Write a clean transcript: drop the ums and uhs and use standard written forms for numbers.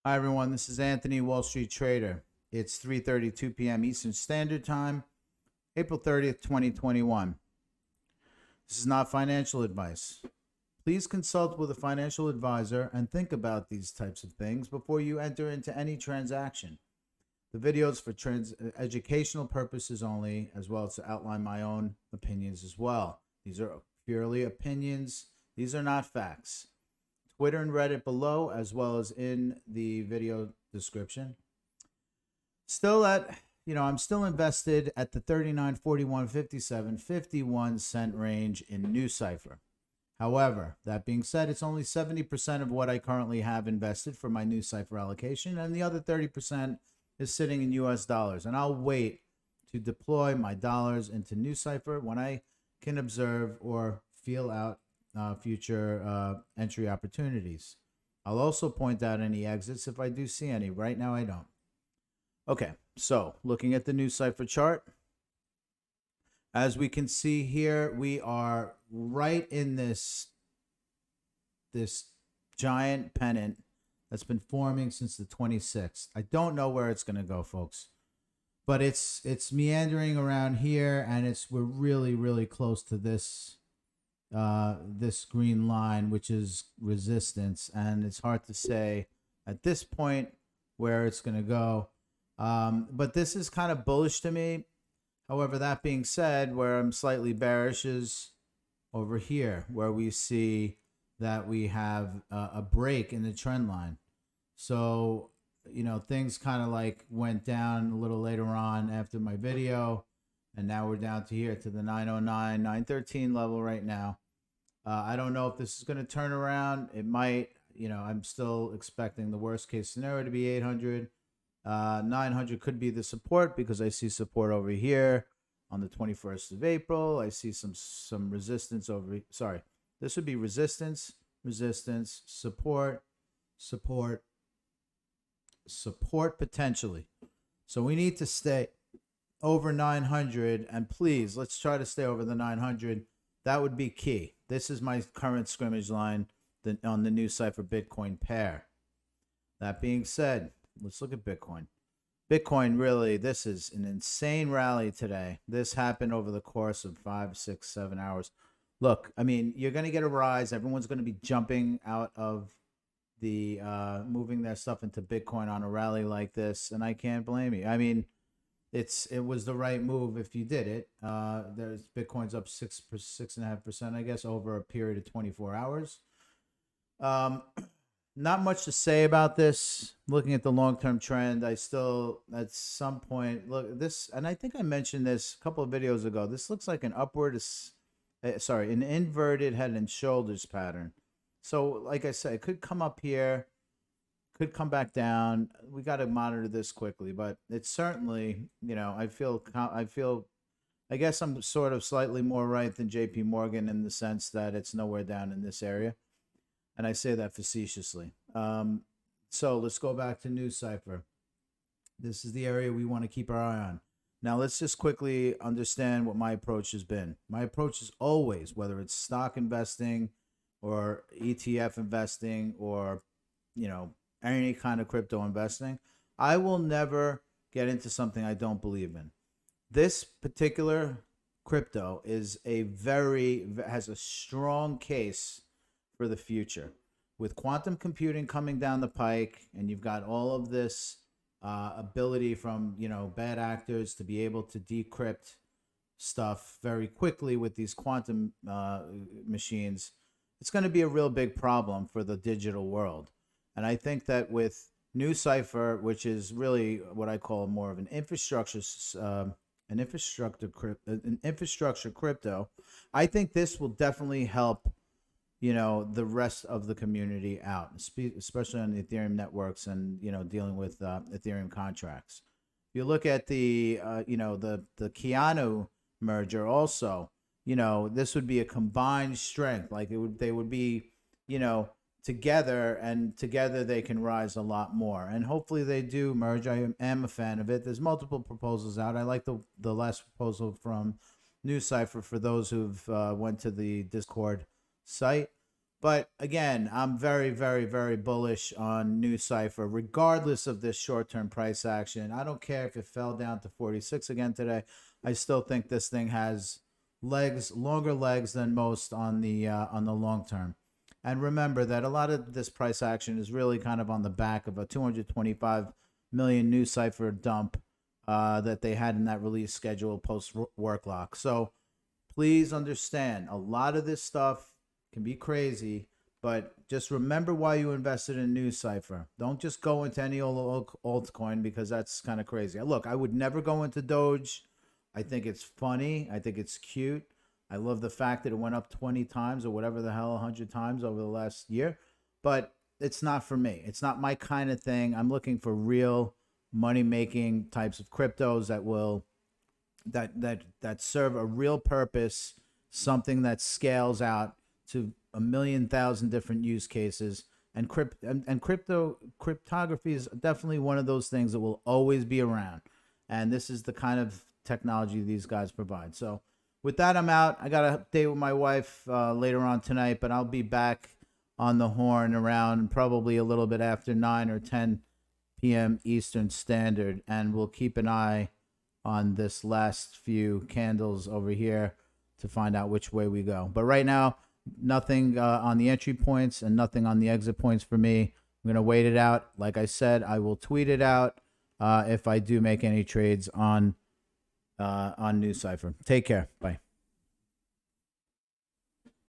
Hi everyone, this is Anthony, Wall Street Trader. It's 3:32 p.m. Eastern Standard Time, April 30th, 2021. This is not financial advice. Please consult with a financial advisor and think about these types of things before you enter into any transaction. The video is for educational purposes only, as well as to outline my own opinions as well. These are purely opinions. These are not facts. Twitter and Reddit below, as well as in the video description. Still I'm still invested at the 39, 41, 57, 51 cent range in NuCypher. However, that being said, it's only 70% of what I currently have invested for my NuCypher allocation, and the other 30% is sitting in US dollars. And I'll wait to deploy my dollars into NuCypher when I can observe or feel out future entry opportunities. I'll also point out any exits if I do see any. Right now, I don't. Okay, so looking at the NuCypher chart, as we can see here, we are right in this giant pennant that's been forming since the 26th. I don't know where it's going to go, folks, but it's meandering around here, and we're really close to this green line, which is resistance, and it's hard to say at this point where it's going to go. But this is kind of bullish to me. However, that being said, where I'm slightly bearish is over here, where we see that we have a break in the trend line. So, things kind of like went down a little later on after my video, and now we're down to here to the 909, 913 level right now. I don't know if this is going to turn around. It might. I'm still expecting the worst case scenario to be 800. 900 could be the support, because I see support over here on the 21st of April. I see some resistance over. Sorry, this would be resistance, support, support potentially. So we need to stay over 900, and please, let's try to stay over the 900. That would be key. This is my current scrimmage line on the NuCypher Bitcoin pair. That being said, let's look at Bitcoin. Bitcoin, really, this is an insane rally today. This happened over the course of 5, 6, 7 hours. Look, I mean, you're going to get a rise. Everyone's going to be jumping out of the moving their stuff into Bitcoin on a rally like this, and I can't blame you. I mean, it was the right move if you did it. There's Bitcoin's up 6.5%, I guess, over a period of 24 hours. Not much to say about this. Looking at the long-term trend, I still, at some point, look this, and I think I mentioned this a couple of videos ago. This looks like an an inverted head and shoulders pattern. So, like I said, it could come up here, could come back down. We got to monitor this quickly, but it's certainly, I guess I'm sort of slightly more right than JP Morgan in the sense that it's nowhere down in this area. And I say that facetiously. So let's go back to NuCypher. This is the area we want to keep our eye on. Now, let's just quickly understand what my approach has been. My approach is always, whether it's stock investing or ETF investing or, any kind of crypto investing, I will never get into something I don't believe in. This particular crypto has a strong case for the future. With quantum computing coming down the pike, and you've got all of this ability from bad actors to be able to decrypt stuff very quickly with these quantum machines, it's going to be a real big problem for the digital world. And I think that with NuCypher, which is really what I call more of an infrastructure crypto, I think this will definitely help the rest of the community out, especially on the Ethereum networks and dealing with Ethereum contracts. If you look at the the Keanu merger, also, this would be a combined strength. Like they would be together, and together they can rise a lot more. And hopefully they do merge. I am a fan of it. There's multiple proposals out. I like the last proposal from NuCypher for those who've went to the Discord site. But again, I'm very, very, very bullish on NuCypher, regardless of this short-term price action. I don't care if it fell down to 46 again today. I still think this thing has legs, longer legs than most on the long term. And remember that a lot of this price action is really kind of on the back of a 225 million NuCypher dump that they had in that release schedule post work lock. So please understand, a lot of this stuff can be crazy, but just remember why you invested in NuCypher. Don't just go into any old altcoin because that's kind of crazy. Look, I would never go into Doge. I think it's funny. I think it's cute. I love the fact that it went up 20 times or whatever the hell, 100 times over the last year. But it's not for me. It's not my kind of thing. I'm looking for real money-making types of cryptos that will that serve a real purpose, something that scales out to a million thousand different use cases. And cryptography is definitely one of those things that will always be around. And this is the kind of technology these guys provide. So with that, I'm out. I got a date with my wife later on tonight, but I'll be back on the horn around probably a little bit after 9 or 10 p.m. Eastern Standard. And we'll keep an eye on this last few candles over here to find out which way we go. But right now, nothing on the entry points and nothing on the exit points for me. I'm going to wait it out. Like I said, I will tweet it out if I do make any trades on NuCypher. Take care. Bye.